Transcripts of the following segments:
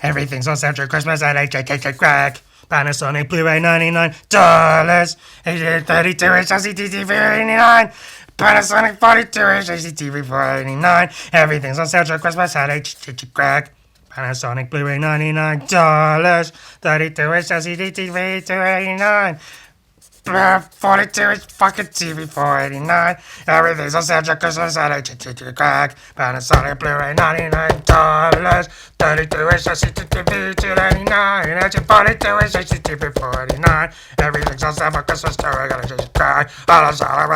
Everything's on Central Christmas at crack. Panasonic Blu-ray $99. 32-inch LCD TV $89. Panasonic 42-inch LCD TV $489. Everything's on sale for Christmas at crack. Panasonic Blu-ray $99. 32-inch LCD TV $289. 42-inch fucking TV $489. Everything's on sale for Christmas at crack. Panasonic Blu-ray $99. 32-inch LCD TV $289. 42-inch LCD TV $489. Everything's on sale for Christmas at crack. Panasonic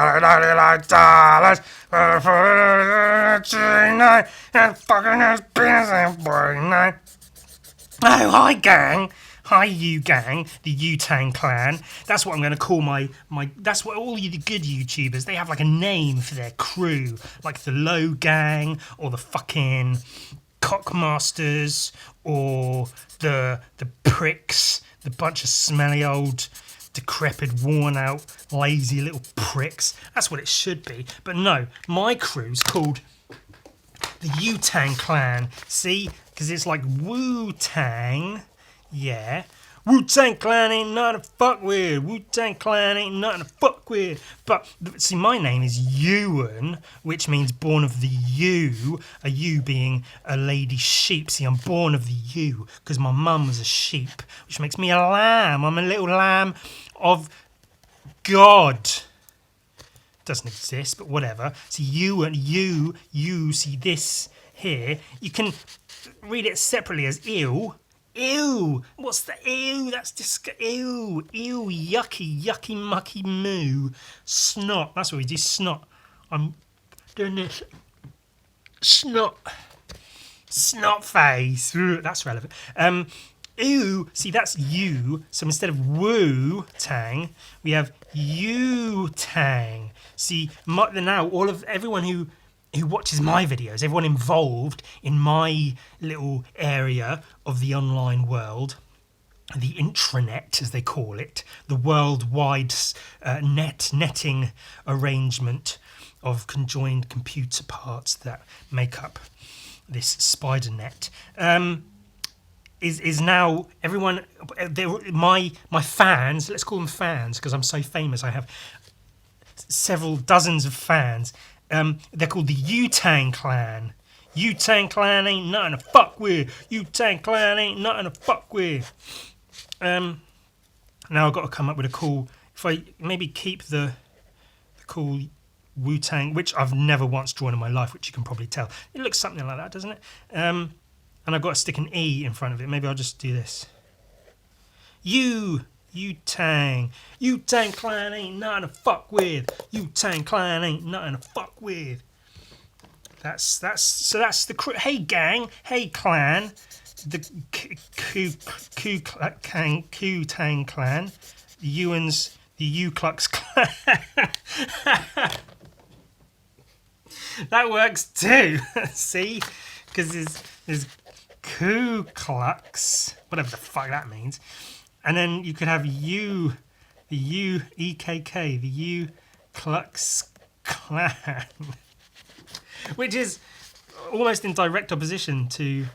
$99. $49. And fucking his penis and $49. Oh, hi gang. Hi, you gang, the Wu-Tang Clan. That's what I'm going to call my. That's what all you the good YouTubers, they have like a name for their crew, like the Low Gang or the fucking Cockmasters or the Pricks, the bunch of smelly old, decrepit, worn out, lazy little pricks. That's what it should be. But no, my crew's called the Wu-Tang Clan. See, because it's like Wu-Tang. Yeah. Wu-Tang Clan ain't nothing to fuck with. Wu-Tang Clan ain't nothing to fuck with. But, see, my name is Ewan, which means born of the ewe, a ewe being a lady sheep. See, I'm born of the ewe because my mum was a sheep, which makes me a lamb. I'm a little lamb of God. Doesn't exist, but whatever. See, you and you, see this here. You can read it separately as ew. Ew! What's the ew? That's disgusting. Ew! Ew! Yucky! Mucky moo! Snot. That's what we do. Snot. I'm doing this. Snot. Snot face. That's relevant. Ew. See, that's you. So instead of Wu-Tang, we have U-Tang. See, now everyone who watches my videos, everyone involved in my little area of the online world, the intranet as they call it, the worldwide netting arrangement of conjoined computer parts that make up this spider net, is now everyone, my fans, let's call them fans because I'm so famous, I have several dozens of fans. They're called the Wu-Tang Clan. Wu-Tang Clan ain't nothing to fuck with. Wu-Tang Clan ain't nothing to fuck with. Now I've got to come up with a cool. If I maybe keep the cool Wu-Tang, which I've never once drawn in my life, which you can probably tell. It looks something like that, doesn't it? And I've got to stick an E in front of it. Maybe I'll just do this. Wu-Tang Clan ain't nothing to fuck with. Wu-Tang Clan ain't nothing to fuck with. That's the crew. Hey gang, hey clan, the Wu-Tang Clan, the Ewans, the U-Klux Klan. That works too. See, because there's Ku Klux, whatever the fuck that means. And then you could have the U-E-K-K, the U-Klux Klan, which is almost in direct opposition to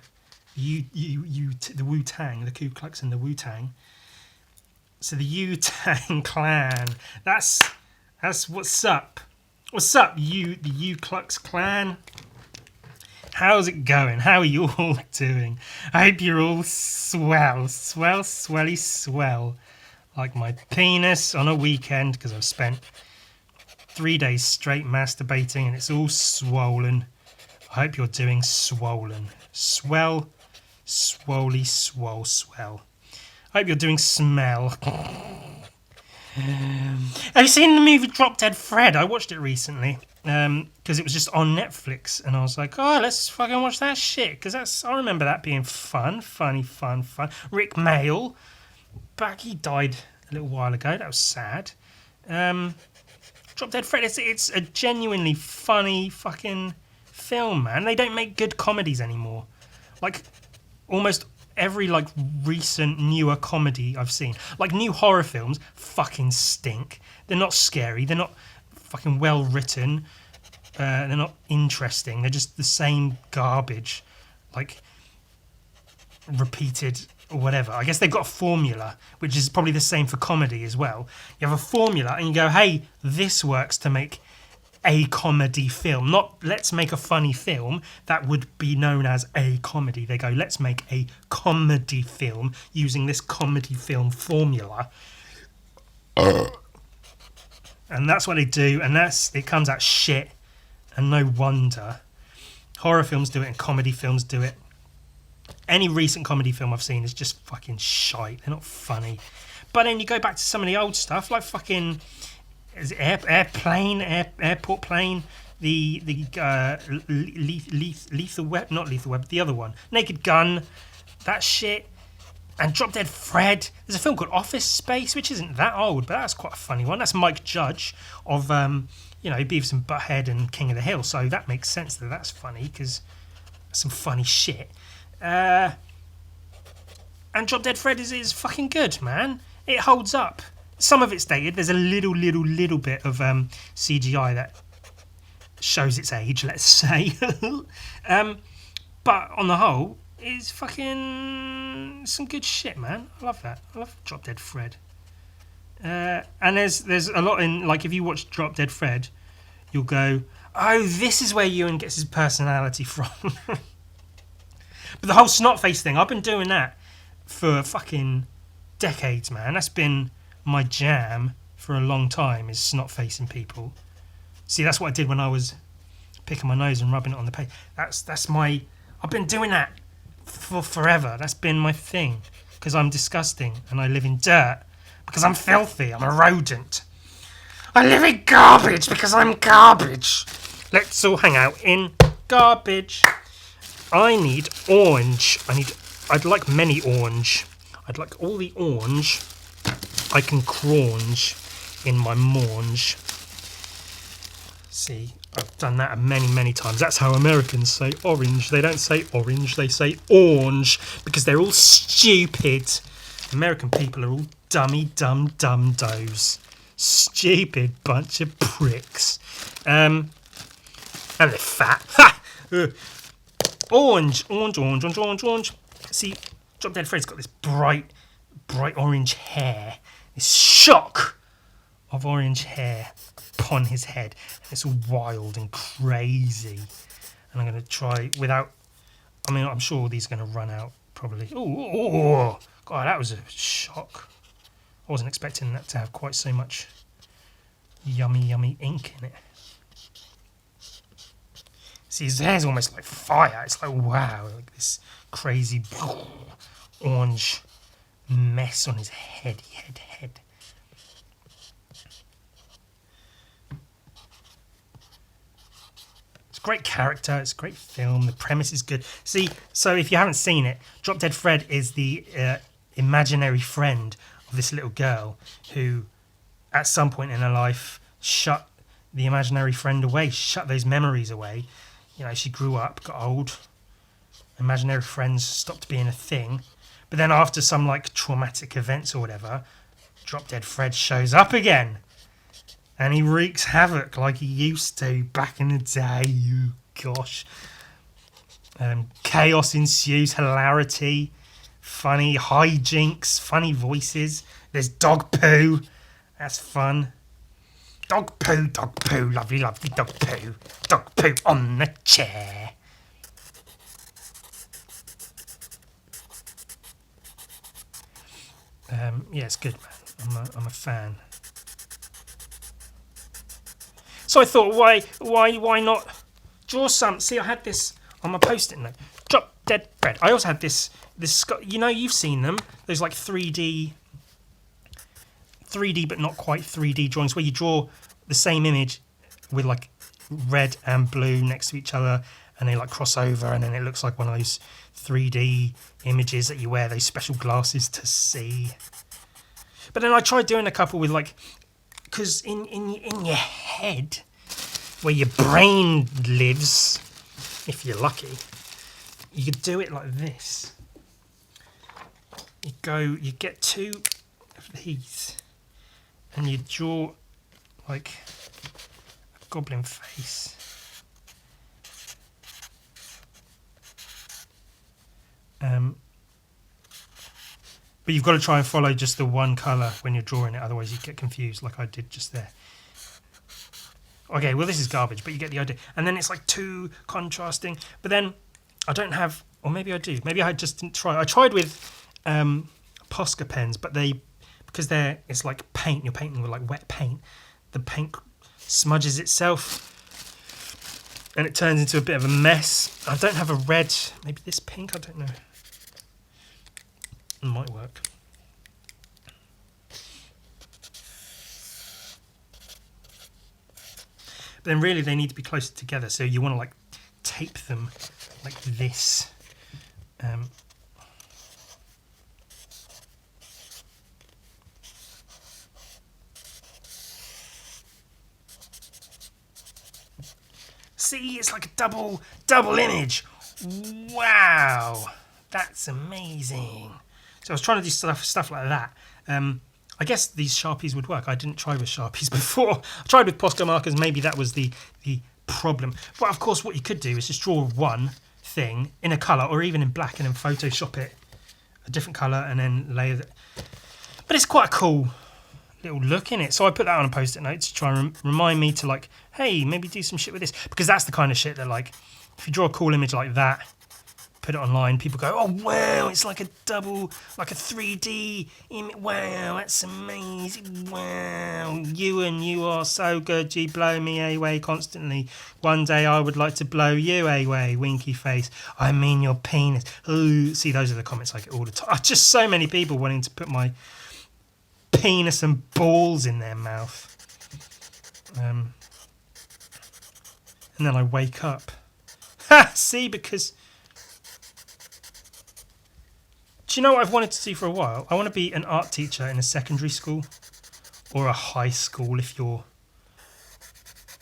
the Wu-Tang, the Ku Klux and the Wu-Tang. So the Wu-Tang Clan, that's what's up. What's up, the U-Klux Klan? How's it going? How are you all doing? I hope you're all swelly swell. Like my penis on a weekend because I've spent 3 days straight masturbating and it's all swollen. I hope you're doing swollen. Swell. I hope you're doing smell. Have you seen the movie Drop Dead Fred? I watched it recently. Because it was just on Netflix, and I was like, oh, let's fucking watch that shit, because I remember that being fun. Rick Mail, he died a little while ago, that was sad. Drop Dead Fred, it's a genuinely funny fucking film, man. They don't make good comedies anymore. Like, almost every, like, recent, newer comedy I've seen, like, new horror films fucking stink. They're not scary, they're not fucking well written, they're not interesting, they're just the same garbage. Like, repeated or whatever. I guess they've got a formula, which is probably the same for comedy as well. You have a formula and you go, hey, this works to make a comedy film. Not let's make a funny film. That would be known as a comedy. They go, let's make a comedy film using this comedy film formula. And that's what they do, and it comes out shit, and no wonder. Horror films do it and comedy films do it. Any recent comedy film I've seen is just fucking shite. They're not funny. But then you go back to some of the old stuff, like fucking airport plane, the lethal weapon, not lethal weapon, the other one, Naked Gun, that shit. And Drop Dead Fred. There's a film called Office Space, which isn't that old, but that's quite a funny one. That's Mike Judge of, Beavis and Butthead and King of the Hill. So that makes sense that that's funny, because that's some funny shit. And Drop Dead Fred is fucking good, man. It holds up. Some of it's dated. There's a little bit of CGI that shows its age, let's say. But on the whole, it's fucking some good shit, man. I love that. I love Drop Dead Fred. And there's a lot in, like, if you watch Drop Dead Fred, you'll go, oh, this is where Ewan gets his personality from. But the whole snot face thing, I've been doing that for fucking decades, man. That's been my jam for a long time, is snot facing people. See, that's what I did when I was picking my nose and rubbing it on the paper. I've been doing that for forever. That's been my thing, because I'm disgusting and I live in dirt because I'm filthy. I'm a rodent. I live in garbage because I'm garbage. Let's all hang out in garbage. I need orange. I'd like many orange. I'd like all the orange I can craunge in my maunge. See, I've done that many times. That's how Americans say orange. They don't say orange, they say orange, because they're all stupid. American people are all dumb-does. Stupid bunch of pricks. And they're fat. Ha! Orange. See, Drop Dead Fred's got this bright orange hair. This shock of orange hair upon his head. It's all wild and crazy. And I'm going to try without... I'm sure these are going to run out probably. Oh, God, that was a shock. I wasn't expecting that to have quite so much yummy ink in it. See, his hair's almost like fire. It's like, wow, like this crazy orange mess on his head. It's a great character. It's a great film. The premise is good. See, so if you haven't seen it, Drop Dead Fred is the imaginary friend of this little girl who, at some point in her life, shut the imaginary friend away, shut those memories away. You know, she grew up, got old. Imaginary friends stopped being a thing. But then after some, like, traumatic events or whatever, Drop Dead Fred shows up again. And he wreaks havoc like he used to back in the day. Gosh. Chaos ensues, hilarity, funny hijinks, funny voices. There's dog poo. That's fun. Dog poo, lovely dog poo. Dog poo on the chair. Yeah, it's good, man. I'm a fan. So I thought, why not draw some? See, I had this on my post-it note. Drop Dead Fred. I also had this. You know, you've seen them. Those like 3D, but not quite 3D drawings where you draw the same image with like red and blue next to each other, and they like cross over, and then it looks like one of those 3D images that you wear those special glasses to see. But then I tried doing a couple with like, because in your head, where your brain lives, if you're lucky, you could do it like this. You get two of these, and you draw like a goblin face. But you've got to try and follow just the one colour when you're drawing it, otherwise you get confused like I did just there. Okay, well this is garbage, but you get the idea. And then it's like too contrasting. But then I don't have, or maybe I do. Maybe I just didn't try. I tried with Posca pens, but because it's like paint. You're painting with like wet paint. The paint smudges itself, and it turns into a bit of a mess. I don't have a red. Maybe this pink. I don't know. It might work. But then really they need to be closer together, so you want to like tape them like this. See, it's like a double image. Wow, that's amazing. So I was trying to do stuff like that. I guess these Sharpies would work. I didn't try with Sharpies before. I tried with Posca markers. Maybe that was the problem. But of course, what you could do is just draw one thing in a colour or even in black and then Photoshop it a different colour and then layer it. But it's quite a cool little look in it. So I put that on a post-it note to try and remind me to like, hey, maybe do some shit with this. Because that's the kind of shit that like, if you draw a cool image like that, put it online, people go, oh wow, it's like a 3D image. Wow, that's amazing. Wow, Ewan, you are so good. You blow me away constantly. One day I would like to blow you away. Winky face. I mean your penis. Ooh, see, those are the comments I get all the time. Just so many people wanting to put my penis and balls in their mouth. And then I wake up. Ha! See, because do you know what I've wanted to see for a while? I want to be an art teacher in a secondary school or a high school if you're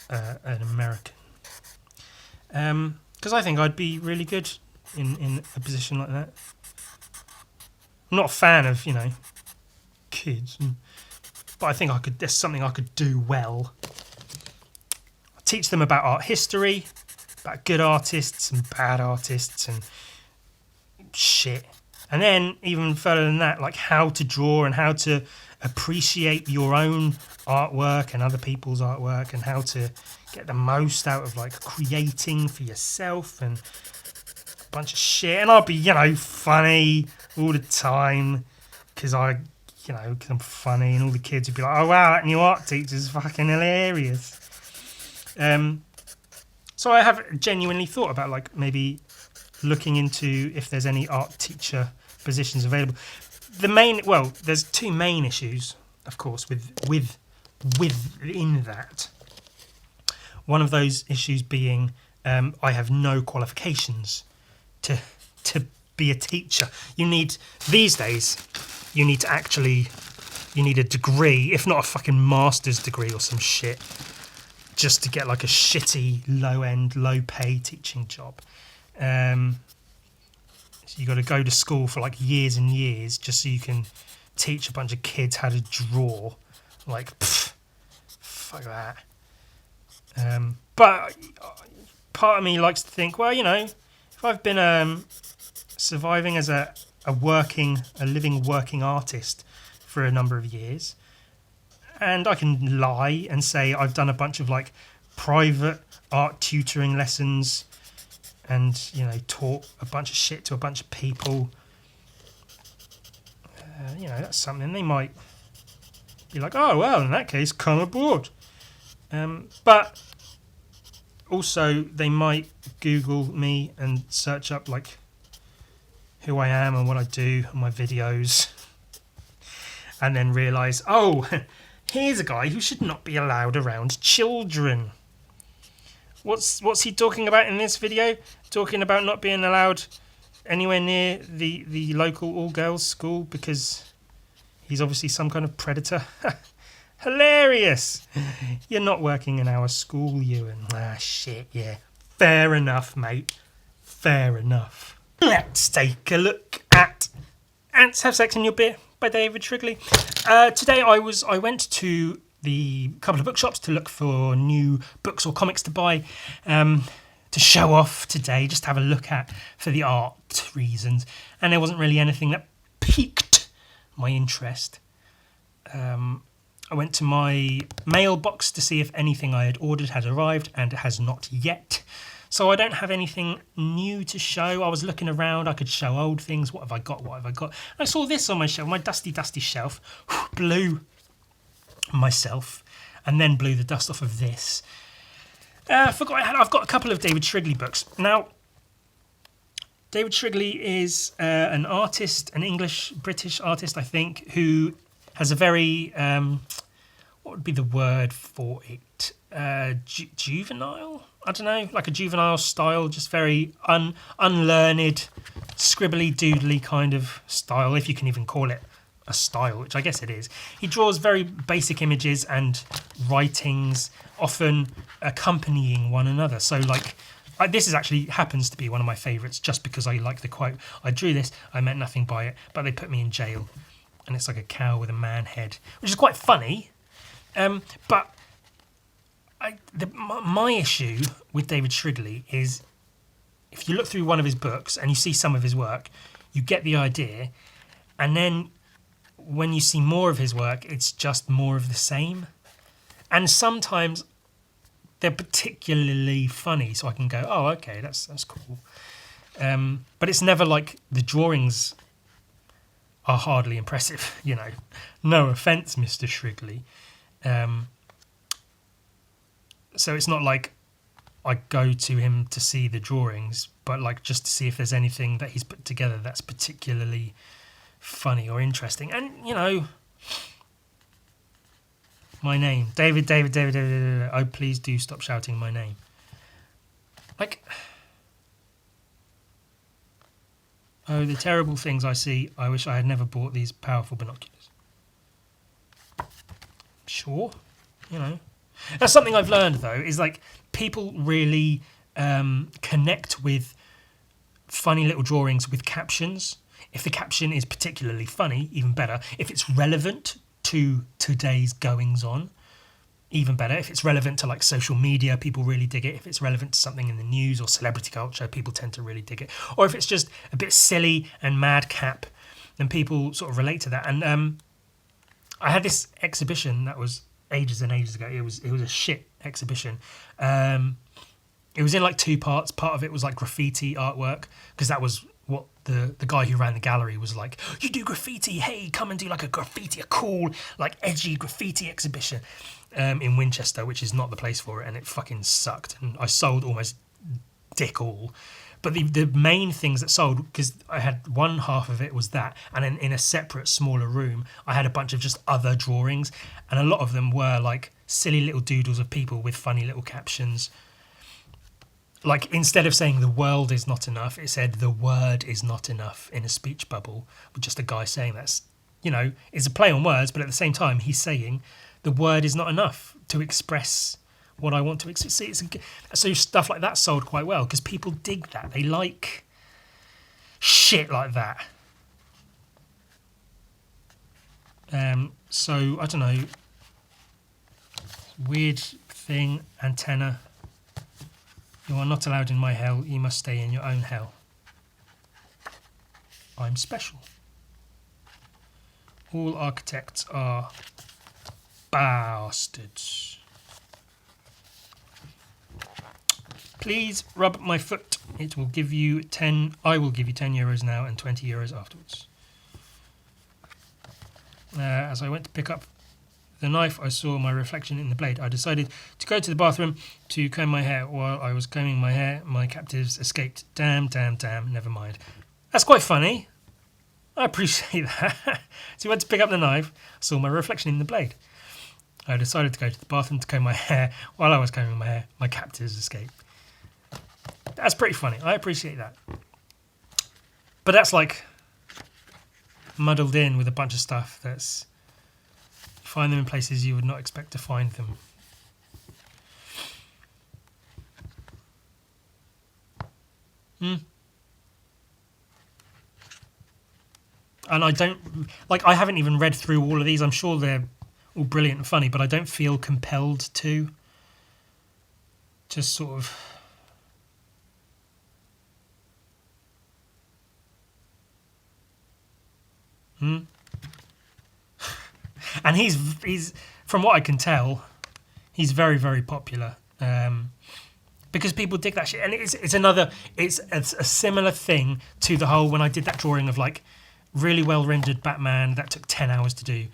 an American. Because I think I'd be really good in a position like that. I'm not a fan of, kids, but I think there's something I could do well. I teach them about art history, about good artists and bad artists and shit. And then, even further than that, like how to draw and how to appreciate your own artwork and other people's artwork and how to get the most out of like creating for yourself and a bunch of shit. And I'll be, funny all the time because I'm funny, and all the kids would be like, oh wow, that new art teacher's fucking hilarious. So I have genuinely thought about like maybe looking into if there's any art teacher positions available. There's two main issues, of course, within that. One of those issues being I have no qualifications to be a teacher. These days, you need a degree, if not a fucking master's degree or some shit, just to get like a shitty, low-end, low-pay teaching job. So you got to go to school for like years and years just so you can teach a bunch of kids how to draw. Like, fuck that. But part of me likes to think, well, if I've been surviving as a living working artist for a number of years, and I can lie and say I've done a bunch of like private art tutoring lessons and taught a bunch of shit to a bunch of people, that's something they might be like, oh well, in that case come aboard. But also they might Google me and search up like who I am and what I do and my videos, and then realise, oh, here's a guy who should not be allowed around children. What's he talking about in this video? Talking about not being allowed anywhere near the local all-girls school because he's obviously some kind of predator. Hilarious! You're not working in our school, Ewan. Ah, shit, yeah. Fair enough, mate. Fair enough. Let's take a look at Ants Have Sex in Your Beer by David Shrigley. Today I went to the couple of bookshops to look for new books or comics to buy, to show off today, just to have a look at for the art reasons. And there wasn't really anything that piqued my interest. I went to my mailbox to see if anything I had ordered had arrived, and it has not yet. So I don't have anything new to show. I was looking around. I could show old things. What have I got? What have I got? I saw this on my shelf, my dusty, dusty shelf. Blew myself, and then blew the dust off of this. I forgot I've got a couple of David Shrigley books. Now, David Shrigley is an artist, an English-British artist, I think, who has a very, what would be the word for it? Juvenile? I don't know, like a juvenile style, just very unlearned, scribbly, doodly kind of style, if you can even call it a style, which I guess it is. He draws very basic images and writings, often accompanying one another. So, like, this is actually happens to be one of my favourites just because I like the quote. I drew this, I meant nothing by it, but they put me in jail. And it's like a cow with a man head, which is quite funny. But my issue with David Shrigley is if you look through one of his books and you see some of his work, you get the idea. And then when you see more of his work, it's just more of the same. And sometimes they're particularly funny, so I can go, oh, okay, that's cool. But it's never like the drawings are hardly impressive, you know. No offence, Mr. Shrigley. So it's not like I go to him to see the drawings, but like just to see if there's anything that he's put together that's particularly funny or interesting. And, you know, my name, David. Oh, please do stop shouting my name. Like, oh, the terrible things I see. I wish I had never bought these powerful binoculars. Sure, you know. That's something I've learned, though, is like people really connect with funny little drawings with captions. If the caption is particularly funny, even better. If it's relevant to today's goings on, even better. If it's relevant to like social media, people really dig it. If it's relevant to something in the news or celebrity culture, people tend to really dig it. Or if it's just a bit silly and madcap, then people sort of relate to that. And I had this exhibition that was ages and ages ago. It was a shit exhibition. It was in like two parts. Part of it was like graffiti artwork, because that was what the guy who ran the gallery was like. You do graffiti? Hey, come and do like a cool, like edgy graffiti exhibition in Winchester, which is not the place for it, and it fucking sucked. And I sold almost dick all. But the main things that sold, because I had one half of it was that, and then in a separate smaller room I had a bunch of just other drawings, and a lot of them were like silly little doodles of people with funny little captions. Like, instead of saying the world is not enough, it said the word is not enough in a speech bubble, with just a guy saying that's, you know, it's a play on words, but at the same time he's saying the word is not enough to express what I want to express. So stuff like that sold quite well because people dig that. They like shit like that. So, I don't know. Weird thing, antenna. You are not allowed in my hell. You must stay in your own hell. I'm special. All architects are bastards. Please rub my foot. It will give you 10. I will give you 10 euros now and 20 euros afterwards. As I went to pick up the knife, I saw my reflection in the blade. I decided to go to the bathroom to comb my hair. While I was combing my hair, my captives escaped. Damn, never mind. That's quite funny. I appreciate that. So I went to pick up the knife, saw my reflection in the blade. I decided to go to the bathroom to comb my hair. While I was combing my hair, my captives escaped. That's pretty funny. I appreciate that. But that's like muddled in with a bunch of stuff that's... Find them in places you would not expect to find them. And I don't... Like, I haven't even read through all of these. I'm sure they're all brilliant and funny, but I don't feel compelled to. Just sort of... And he's from what I can tell, he's very, very popular. Because people dig that shit, and it's a similar thing to the whole when I did that drawing of like really well rendered Batman that took 10 hours to do,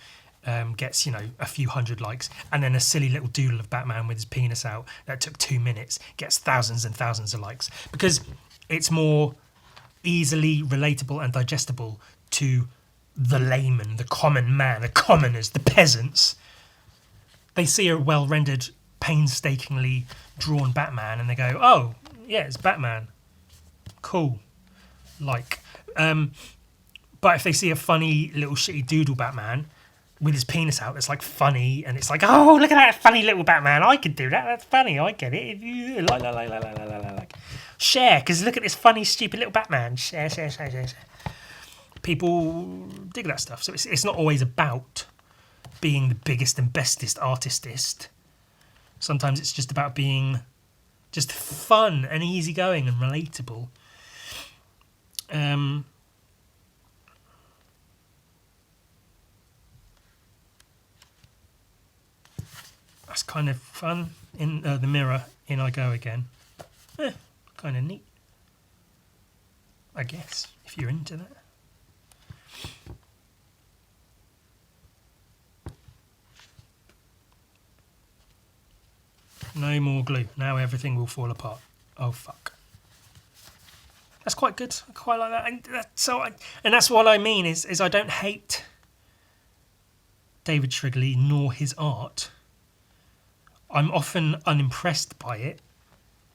gets a few hundred likes, and then a silly little doodle of Batman with his penis out that took 2 minutes gets thousands and thousands of likes because it's more easily relatable and digestible to the layman, the common man, the commoners, the peasants. They see a well rendered, painstakingly drawn Batman and they go, oh yeah, it's Batman, cool, like. But if they see a funny little shitty doodle Batman with his penis out that's like funny and it's like, oh look at that funny little Batman, I could do that, that's funny, I get it, if you like share, because look at this funny stupid little Batman, share. People dig that stuff. So it's not always about being the biggest and bestest artistist. Sometimes it's just about being just fun and easygoing and relatable. That's kind of fun. In the mirror, in I go again. Kind of neat, I guess, if you're into that. No more glue. Now everything will fall apart. Oh fuck. That's quite good. I quite like that. And that's what I mean is I don't hate David Shrigley nor his art. I'm often unimpressed by it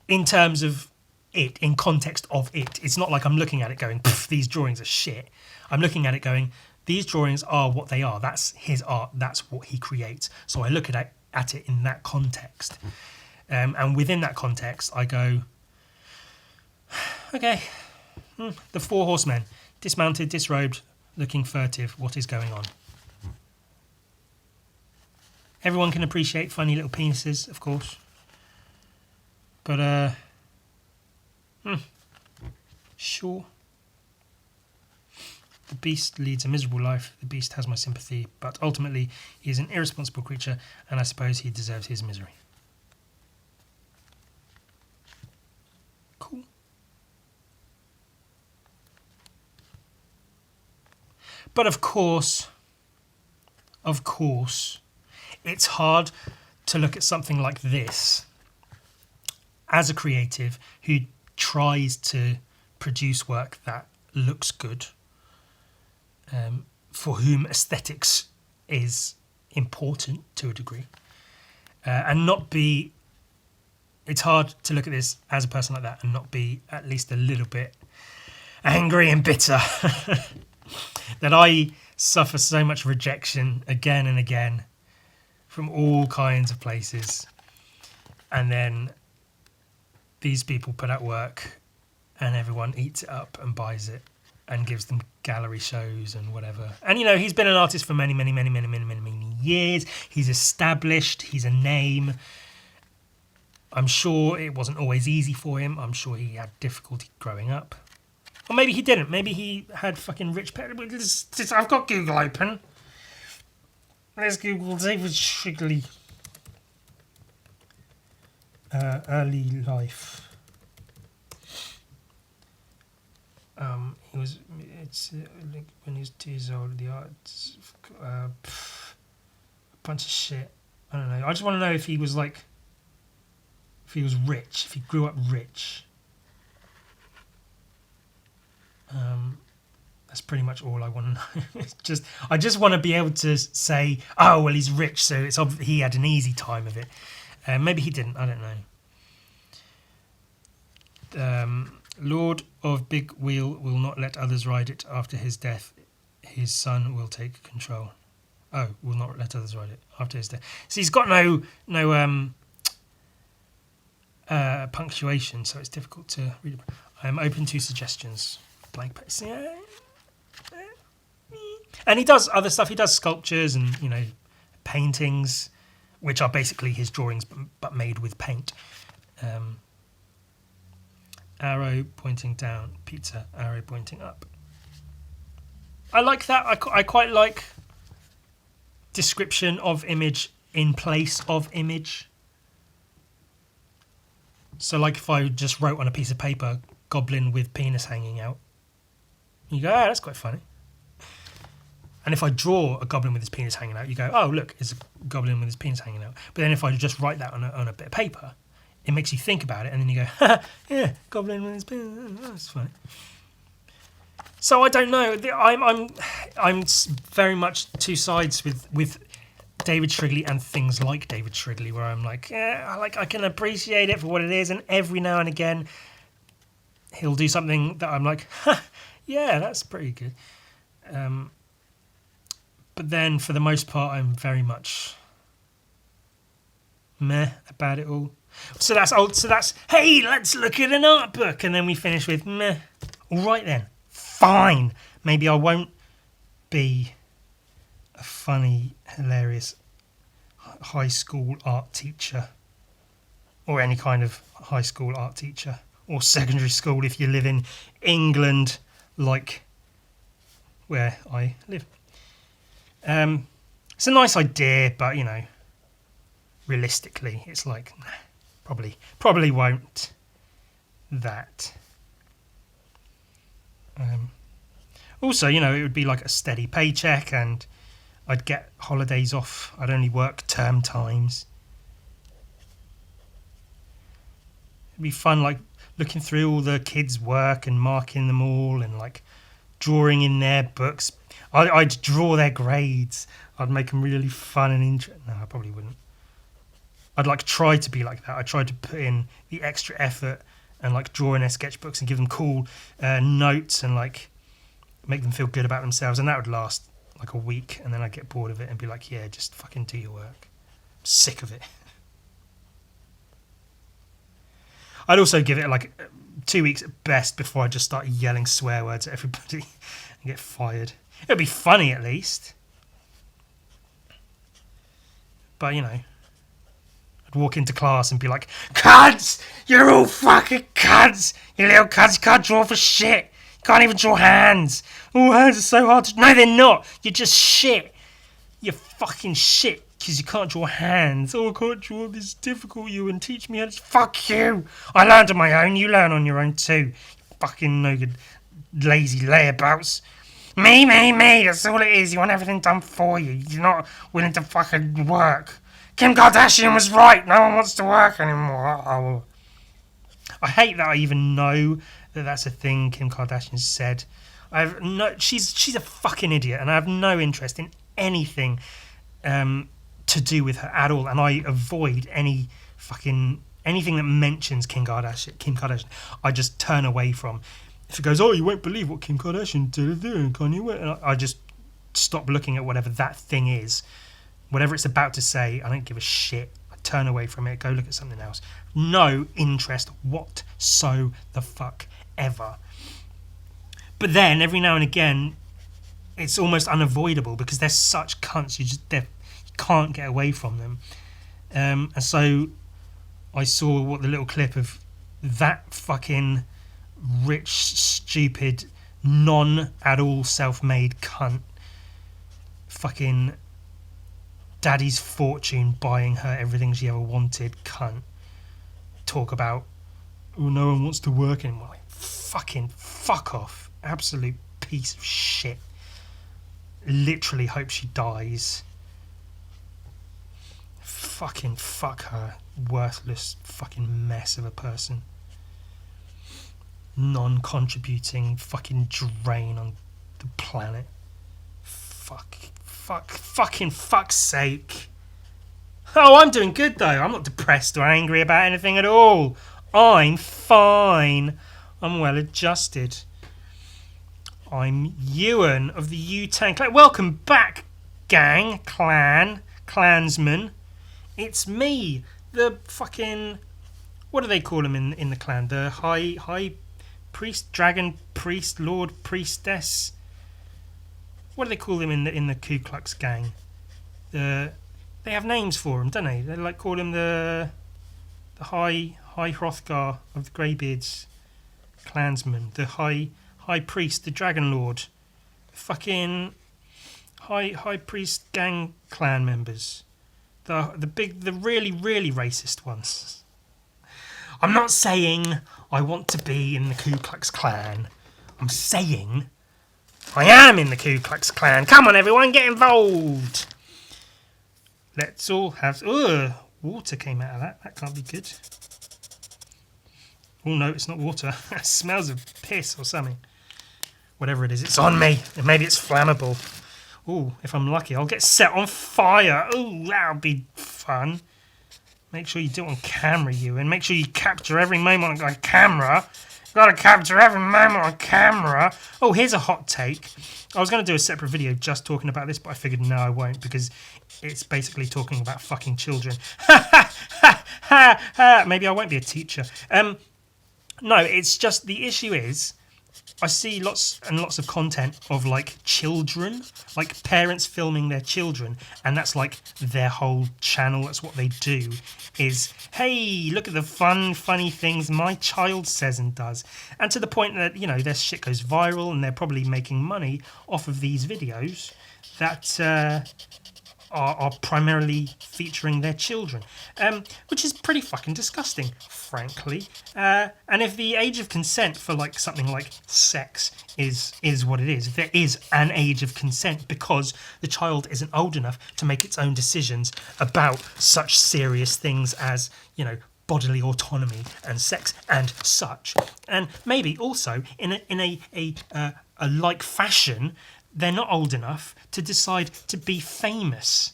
in terms of it, in context of it. It's not like I'm looking at it going, these drawings are shit. I'm looking at it going, these drawings are what they are. That's his art. That's what he creates. So I look at it in that context. And within that context, I go, okay, the four horsemen, dismounted, disrobed, looking furtive. What is going on? Everyone can appreciate funny little penises, of course. But, sure. The beast leads a miserable life. The beast has my sympathy, but ultimately he is an irresponsible creature, and I suppose he deserves his misery. Cool. But of course, it's hard to look at something like this as a creative who tries to produce work that looks good, for whom aesthetics is important to a degree, and not be. It's hard to look at this as a person like that and not be at least a little bit angry and bitter that I suffer so much rejection again and again from all kinds of places, and then these people put out work and everyone eats it up and buys it and gives them gallery shows and whatever. And he's been an artist for many years. He's established, he's a name. I'm sure it wasn't always easy for him. I'm sure he had difficulty growing up. Or maybe he didn't. Maybe he had fucking rich parents. I've got Google open. Let's Google David Shrigley. Early life. He was. When he was 2 years old. The arts. A bunch of shit. I don't know. I just want to know if he was like. If he was rich. If he grew up rich. That's pretty much all I want to know. I just want to be able to say, oh well, he's rich, so it's obvious he had an easy time of it. Maybe he didn't. I don't know. Lord of Big Wheel will not let others ride it. After his death, his son will take control. Oh, will not let others ride it after his death. So he's got no punctuation, so it's difficult to read. I am open to suggestions. Blank page. And he does other stuff. He does sculptures and paintings, which are basically his drawings but made with paint. Arrow pointing down, pizza. Arrow pointing up. I like that. I quite like description of image in place of image. So like if I just wrote on a piece of paper, goblin with penis hanging out, you go, oh, that's quite funny. And if I draw a goblin with his penis hanging out, you go, oh, look, it's a goblin with his penis hanging out. But then if I just write that on a bit of paper, it makes you think about it, and then you go, ha, yeah, goblin with his penis, oh, that's funny. So I don't know. I'm very much two sides with David Shrigley and things like David Shrigley, where I'm like, yeah, I can appreciate it for what it is, and every now and again he'll do something that I'm like, ha, yeah, that's pretty good. But then for the most part, I'm very much meh about it all. So that's hey, let's look at an art book, and then we finish with meh. All right then. Fine, maybe I won't be a funny, hilarious high school art teacher, or any kind of high school art teacher, or secondary school if you live in England, like where I live. It's a nice idea, but you know, realistically, it's like nah, probably won't that. Also, you know, it would be like a steady paycheck, and I'd get holidays off. I'd only work term times. It'd be fun, like looking through all the kids' work and marking them all, and like drawing in their books. I'd draw their grades. I'd make them really fun and interesting. No, I probably wouldn't. I'd like try to be like that. I'd try to put in the extra effort and like draw in their sketchbooks and give them cool notes and like make them feel good about themselves, and that would last like a week, and then I'd get bored of it and be like, yeah, just fucking do your work. I'm sick of it. I'd also give it like 2 weeks at best before I just start yelling swear words at everybody and get fired. It'd be funny at least. But you know, I'd walk into class and be like, cunts! You're all fucking cunts! You little cunts, you can't draw for shit! Can't even draw hands. Oh, hands are so hard to... No, they're not. You're just shit. You're fucking shit because you can't draw hands. Oh, I can't draw. This is difficult, Ewan. Teach me how to... Fuck you. I learned on my own. You learn on your own too. Fucking no good lazy layabouts. Me. That's all it is. You want everything done for you. You're not willing to fucking work. Kim Kardashian was right. No one wants to work anymore. Oh. I hate that I even know that that's a thing Kim Kardashian said. She's a fucking idiot, and I have no interest in anything to do with her at all, and I avoid anything that mentions Kim Kardashian. I just turn away from. If it goes, oh, you won't believe what Kim Kardashian did and Kanye West, and I just stop looking at whatever that thing is, whatever it's about to say. I don't give a shit. I turn away from it. Go look at something else. No interest whatsoever. Ever. But then every now and again it's almost unavoidable because they're such cunts. You can't get away from them. And so I saw what the little clip of that fucking rich, stupid, non-at-all self-made cunt, fucking daddy's fortune buying her everything she ever wanted cunt, talk about, oh, no one wants to work anymore. Like, fucking fuck off. Absolute piece of shit. Literally hope she dies. Fucking fuck her. Worthless fucking mess of a person. Non-contributing fucking drain on the planet. Fucking fuck's sake. Oh, I'm doing good though. I'm not depressed or angry about anything at all. I'm fine. I'm well adjusted. I'm Ewan of the U-Tank Clan. Welcome back, gang, clansman. It's me, the fucking... What do they call him in the clan? The high priest, dragon priest, lord priestess. What do they call them in the Ku Klux gang? They have names for them, don't they? They like call him the high Hrothgar of the Greybeards clansman, the high priest, the dragon lord, fucking High Priest gang clan members. The really, really racist ones. I'm not saying I want to be in the Ku Klux Klan. I'm saying I am in the Ku Klux Klan. Come on, everyone, get involved. Let's all have... Ugh, water came out of that. That can't be good. Oh, no, it's not water. It smells of piss or something. Whatever it is, it's on me. And maybe it's flammable. Oh, if I'm lucky, I'll get set on fire. Oh, that'll be fun. Make sure you do it on camera, Ewan. Make sure you capture every moment on camera. Gotta capture every moment on camera. Oh, here's a hot take. I was going to do a separate video just talking about this, but I figured no, I won't, because it's basically talking about fucking children. Maybe I won't be a teacher. No, it's just the issue is I see lots and lots of content of like children, like parents filming their children, and that's like their whole channel. That's what they do is, hey, look at the funny things my child says and does. And to the point that, you know, their shit goes viral and they're probably making money off of these videos that are primarily featuring their children, which is pretty fucking disgusting, frankly. And if the age of consent for like something like sex is what it is, there is an age of consent because the child isn't old enough to make its own decisions about such serious things as, you know, bodily autonomy and sex and such. And maybe also in a like fashion, they're not old enough to decide to be famous.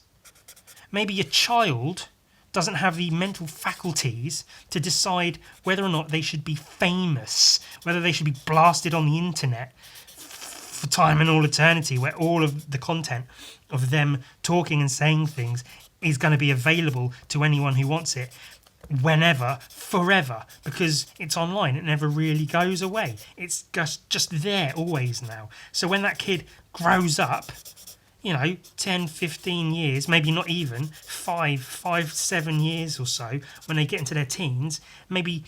Maybe a child doesn't have the mental faculties to decide whether or not they should be famous, whether they should be blasted on the internet for time and all eternity, where all of the content of them talking and saying things is going to be available to anyone who wants it, whenever, forever, because it's online. It never really goes away. It's just there always now. So when that kid grows up, you know, 10, 15 years, maybe not even, 7 years or so, when they get into their teens, maybe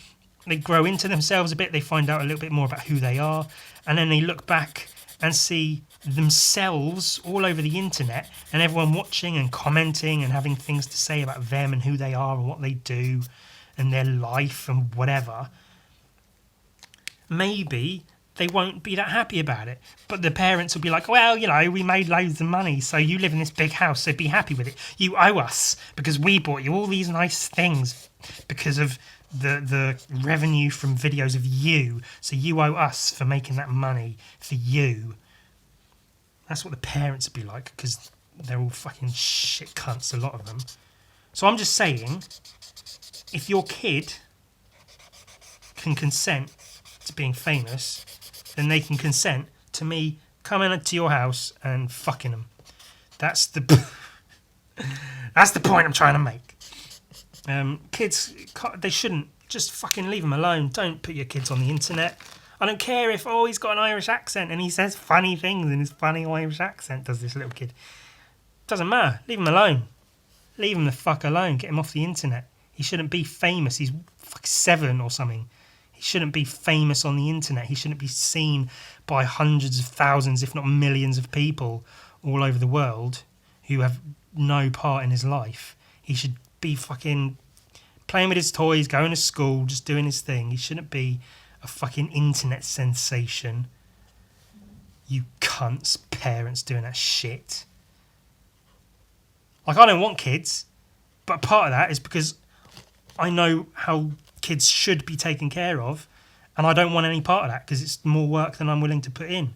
they grow into themselves a bit, they find out a little bit more about who they are, and then they look back and see themselves all over the internet and everyone watching and commenting and having things to say about them and who they are and what they do and their life and whatever. Maybe they won't be that happy about it, but the parents will be like, well, you know, we made loads of money, so you live in this big house, so be happy with it. You owe us because we bought you all these nice things because of the revenue from videos of you, so you owe us for making that money for you. That's what the parents would be like, because they're all fucking shit cunts, a lot of them. So I'm just saying, if your kid can consent to being famous, then they can consent to me coming to your house and fucking them. That's the that's the point I'm trying to make. Kids, they shouldn't. Just fucking leave them alone. Don't put your kids on the internet. I don't care if, oh, he's got an Irish accent and he says funny things in his funny Irish accent, does this little kid. Doesn't matter. Leave him alone. Leave him the fuck alone. Get him off the internet. He shouldn't be famous. He's 7 or something. He shouldn't be famous on the internet. He shouldn't be seen by hundreds of thousands, if not millions of people all over the world who have no part in his life. He should be fucking playing with his toys, going to school, just doing his thing. He shouldn't be a fucking internet sensation. You cunts, parents doing that shit. Like, I don't want kids, but part of that is because I know how kids should be taken care of, and I don't want any part of that because it's more work than I'm willing to put in.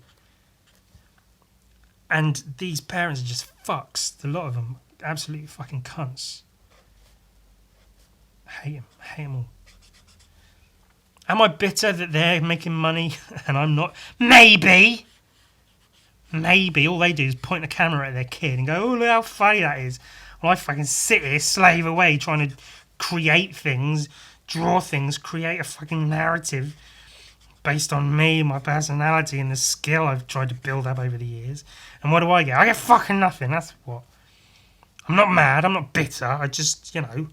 And these parents are just fucks. A lot of them, absolutely fucking cunts. Hate them all. Am I bitter that they're making money and I'm not? Maybe. All they do is point a camera at their kid and go, oh, look how funny that is. Well, I fucking sit here, slave away, trying to create things, draw things, create a fucking narrative based on me, my personality, and the skill I've tried to build up over the years. And what do? I get fucking nothing, that's what. I'm not mad, I'm not bitter, I just, you know.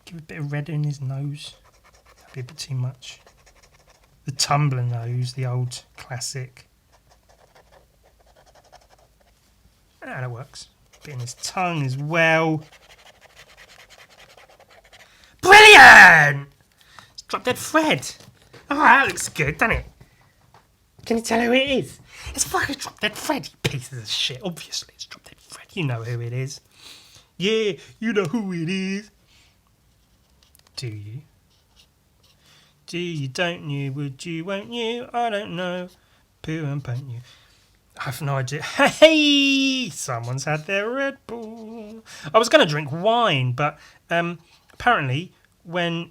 Give a bit of red in his nose. That'd be a bit too much. The tumbler nose, the old classic. And it works. Bit in his tongue as well. Brilliant! It's Drop Dead Fred. Oh, that looks good, doesn't it? Can you tell who it is? It's fucking Drop Dead Fred, you pieces of shit. Obviously, it's Drop Dead Fred. You know who it is. Yeah, you know who it is. Do you? Do you, don't you, would you, won't you? I don't know. Poo and paint you. I have no idea. Hey! Someone's had their Red Bull. I was going to drink wine, but apparently when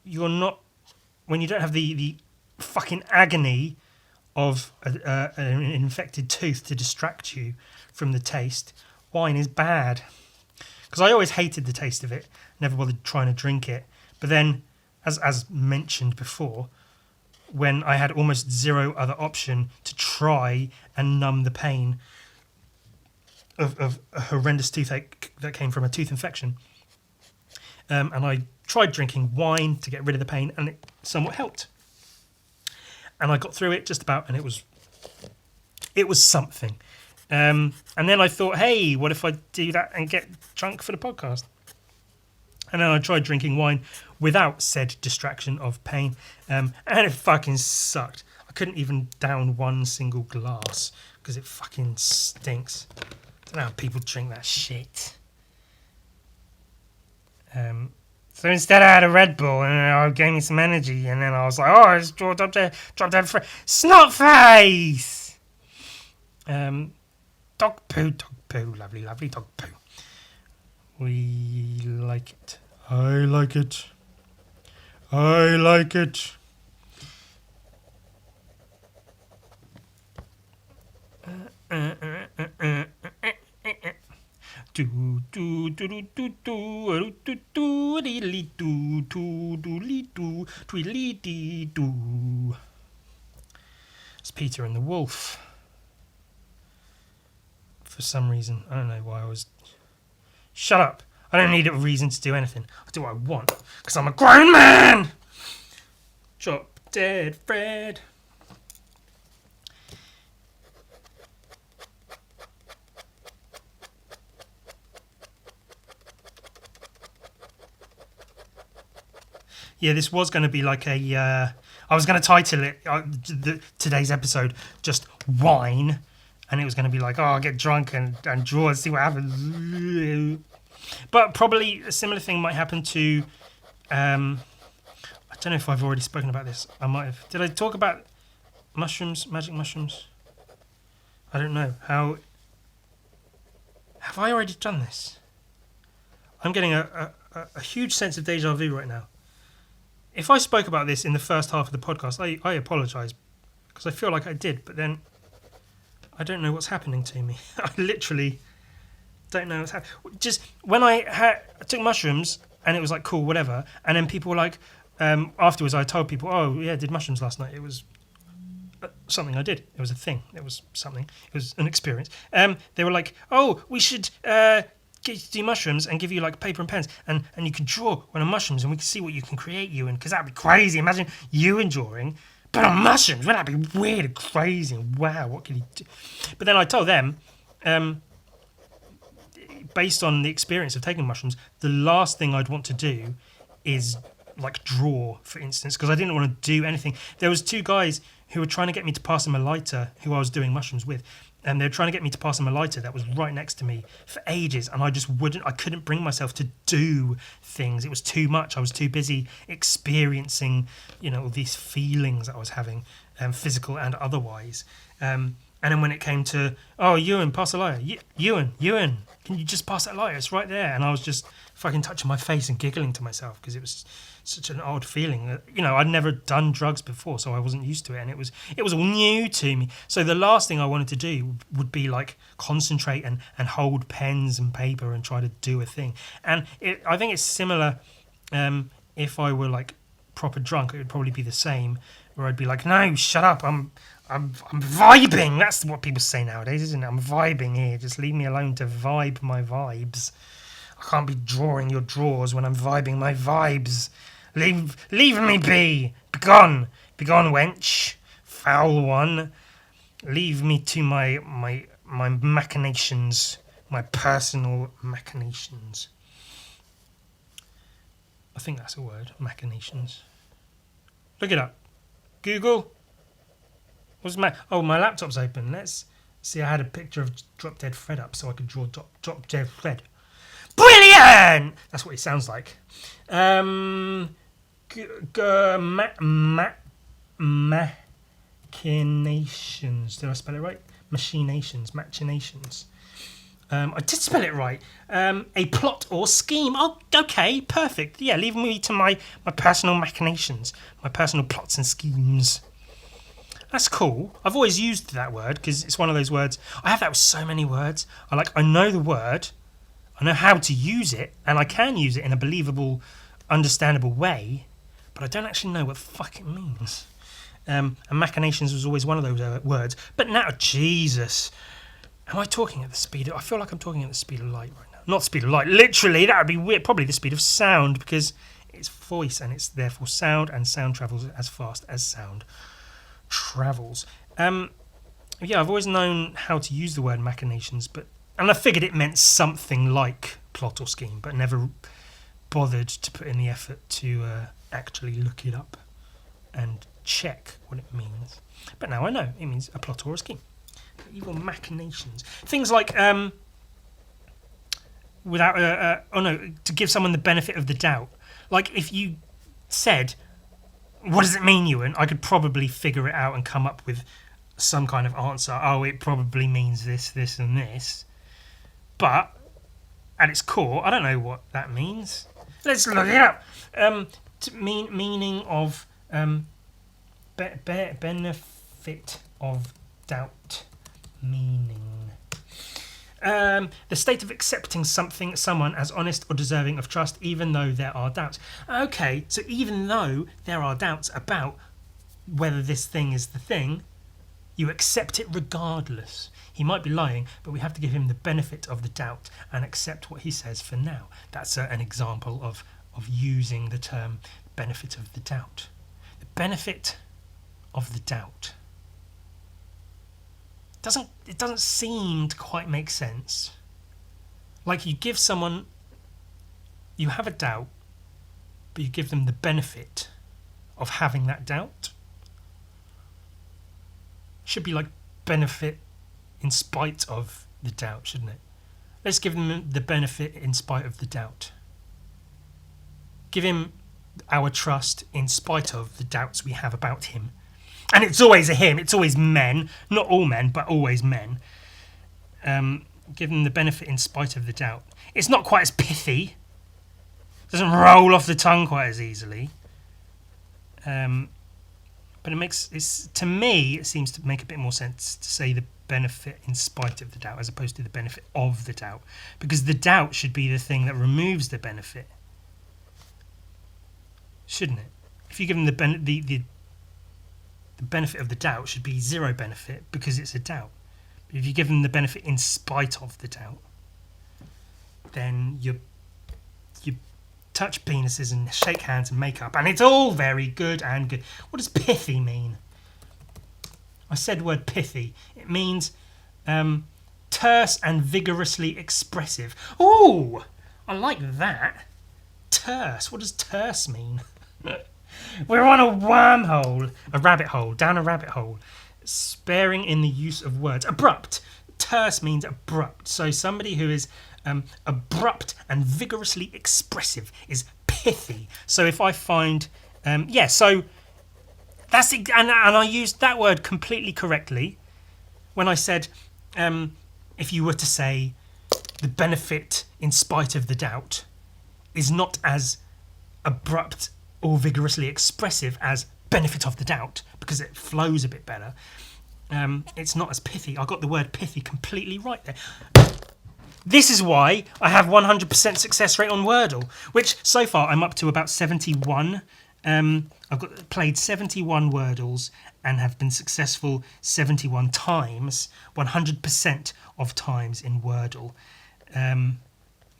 you don't have the fucking agony of an infected tooth to distract you from the taste, wine is bad. Because I always hated the taste of it, never bothered trying to drink it. But then, as mentioned before, when I had almost zero other option to try and numb the pain of a horrendous toothache that came from a tooth infection, and I tried drinking wine to get rid of the pain, and it somewhat helped. And I got through it just about, and it was something. And then I thought, hey, what if I do that and get drunk for the podcast? And then I tried drinking wine without said distraction of pain, and it fucking sucked. I couldn't even down one single glass because it fucking stinks. I don't know how people drink that shit. So instead I had a Red Bull and it gave me some energy, and then I was like, oh, it's Drop Dead Fred. Snot face! Dog poo, lovely, lovely dog poo. We like it. I like it. I like it. Do do do do do do do do diddly do do doodly do twiddly dee do. It's Peter and the Wolf. For some reason, I don't know why I was. Shut up! I don't need a reason to do anything. I do what I want because I'm a grown man. Drop Dead Fred. Yeah, this was going to be like a. I was going to title it today's episode just wine, and it was going to be like, oh, I'll get drunk and draw and see what happens. But probably a similar thing might happen to. I don't know if I've already spoken about this. I might have. Did I talk about mushrooms, magic mushrooms? I don't know. How. Have I already done this? I'm getting a huge sense of deja vu right now. If I spoke about this in the first half of the podcast, I apologise, because I feel like I did, but then I don't know what's happening to me. I literally don't know what's happening. Just when I took mushrooms, and it was like, cool, whatever, and then people were like, afterwards I told people, oh yeah, I did mushrooms last night. It was something I did. It was a thing. It was something. It was an experience. They were like, oh, we should... get you to do mushrooms and give you like paper and pens, and you can draw on mushrooms and we can see what you can create, Ewan, because that'd be crazy. Imagine Ewan drawing but on mushrooms. Wouldn't that be weird and crazy? Wow, what can he do? But then I told them, based on the experience of taking mushrooms, the last thing I'd want to do is like draw, for instance, because I didn't want to do anything. There was two guys who were trying to get me to pass them a lighter who I was doing mushrooms with, and they were trying to get me to pass them a lighter that was right next to me for ages, and I couldn't bring myself to do things. It was too much. I was too busy experiencing, all these feelings that I was having, physical and otherwise. And then when it came to, oh, Ewan, pass a lighter. Ewan, can you just pass that lighter? It's right there. And I was just fucking touching my face and giggling to myself because it was such an odd feeling. I'd never done drugs before, so I wasn't used to it, and it was all new to me. So the last thing I wanted to do would be like concentrate and hold pens and paper and try to do a thing. And I think it's similar. If I were like proper drunk, it would probably be the same, where I'd be like, no, shut up, I'm vibing. That's what people say nowadays, isn't it? I'm vibing here. Just leave me alone to vibe my vibes. I can't be drawing your drawers when I'm vibing my vibes. Leave me be. Be Begone, wench, foul one. Leave me to my machinations, my personal machinations. I think that's a word, machinations. Look it up. Google. What's my... Oh, my laptop's open. Let's see. I had a picture of Drop Dead Fred up so I could draw Drop Dead Fred. Brilliant! That's what he sounds like. Machinations. Did I spell it right? Machinations. I did spell it right. A plot or scheme. Oh, okay, perfect. Yeah, leave me to my personal machinations, my personal plots and schemes. That's cool. I've always used that word because it's one of those words. I have that with so many words. I know the word, I know how to use it, and I can use it in a believable, understandable way, but I don't actually know what the fuck it means. And machinations was always one of those words. But now, Jesus, am I talking at the speed of... I feel like I'm talking at the speed of light right now. Not speed of light, literally, that would be weird. Probably the speed of sound, because it's voice and it's therefore sound, and sound travels as fast as sound travels. Yeah, I've always known how to use the word machinations, and I figured it meant something like plot or scheme, but never bothered to put in the effort to actually look it up and check what it means. But now I know it means a plot or a scheme. Evil machinations, things like to give someone the benefit of the doubt. Like if you said, what does it mean, Ewan? I could probably figure it out and come up with some kind of answer. Oh, it probably means this, this, and this. But at its core, I don't know what that means. Let's look it up. Meaning of benefit of doubt. Meaning. The state of accepting someone as honest or deserving of trust, even though there are doubts. Okay, so even though there are doubts about whether this thing is the thing, you accept it regardless. He might be lying, but we have to give him the benefit of the doubt and accept what he says for now. That's an example of using the term benefit of the doubt. The benefit of the doubt. It doesn't seem to quite make sense. Like you give someone, you have a doubt, but you give them the benefit of having that doubt. Should be like benefit in spite of the doubt, shouldn't it? Let's give them the benefit in spite of the doubt. Give him our trust in spite of the doubts we have about him. And it's always a him, it's always men. Not all men, but always men. Give them the benefit in spite of the doubt. It's not quite as pithy. It doesn't roll off the tongue quite as easily. But to me, it seems to make a bit more sense to say the benefit in spite of the doubt as opposed to the benefit of the doubt. Because the doubt should be the thing that removes the benefit. Shouldn't it? If you give them the benefit of the doubt should be zero benefit because it's a doubt. But if you give them the benefit in spite of the doubt, then you touch penises and shake hands and make up, and it's all very good and good. What does pithy mean? I said the word pithy. It means terse and vigorously expressive. Ooh, I like that. Terse. What does terse mean? We're on a wormhole, a rabbit hole, down a rabbit hole. Sparing in the use of words. Abrupt. Terse means abrupt. So somebody who is abrupt and vigorously expressive is pithy. So if I find, so that's and I used that word completely correctly when I said, if you were to say the benefit in spite of the doubt is not as abrupt or vigorously expressive as benefit of the doubt because it flows a bit better. It's not as pithy. I got the word pithy completely right there. This is why I have 100% success rate on Wordle, which so far I'm up to about 71. I've played 71 Wordles and have been successful 71 times, 100% of times in Wordle.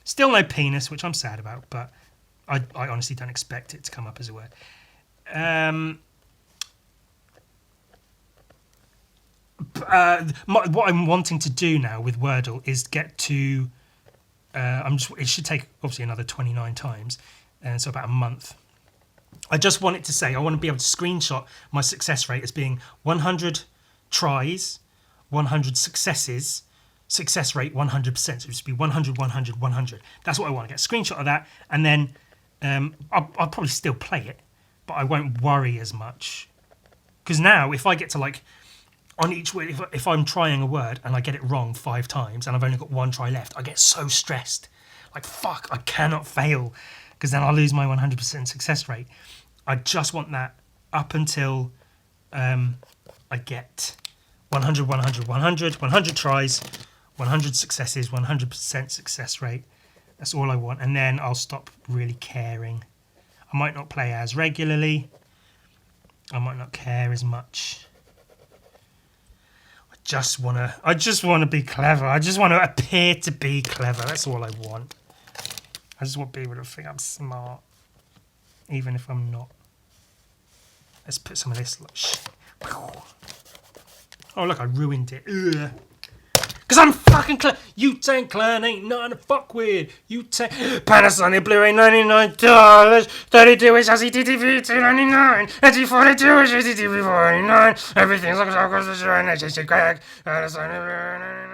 Still no penis, which I'm sad about, but I honestly don't expect it to come up as a word. what I'm wanting to do now with Wordle is get to. It should take obviously another 29 times, and so about a month. I just want it to say I want to be able to screenshot my success rate as being 100 tries, 100 successes, success rate 100%. So it should be 100, 100, 100. That's what I want to get a screenshot of that, and then I'll probably still play it, but I won't worry as much. Because now, if I get to like on each word, if I'm trying a word and I get it wrong 5 times and I've only got 1 try left, I get so stressed. Like, fuck, I cannot fail, because then I'll lose my 100% success rate. I just want that up until I get 100, 100, 100, 100 tries, 100 successes, 100% success rate. That's all I want. And then I'll stop really caring. I might not play as regularly. I might not care as much. I just want to be clever. I just want to appear to be clever. That's all I want. I just want people to think I'm smart, even if I'm not. Let's put some of this. Oh, look, I ruined it. Because I'm fucking clever. Wu-Tang Clan ain't nothing to fuck with. Wu-Tang. Panasonic Blu-ray $99. 32 inch LCD TV $2.99. LG42 inch LCD TV $4.99. Everything's like across the shore and it's just a crack. Panasonic Blu-ray $99.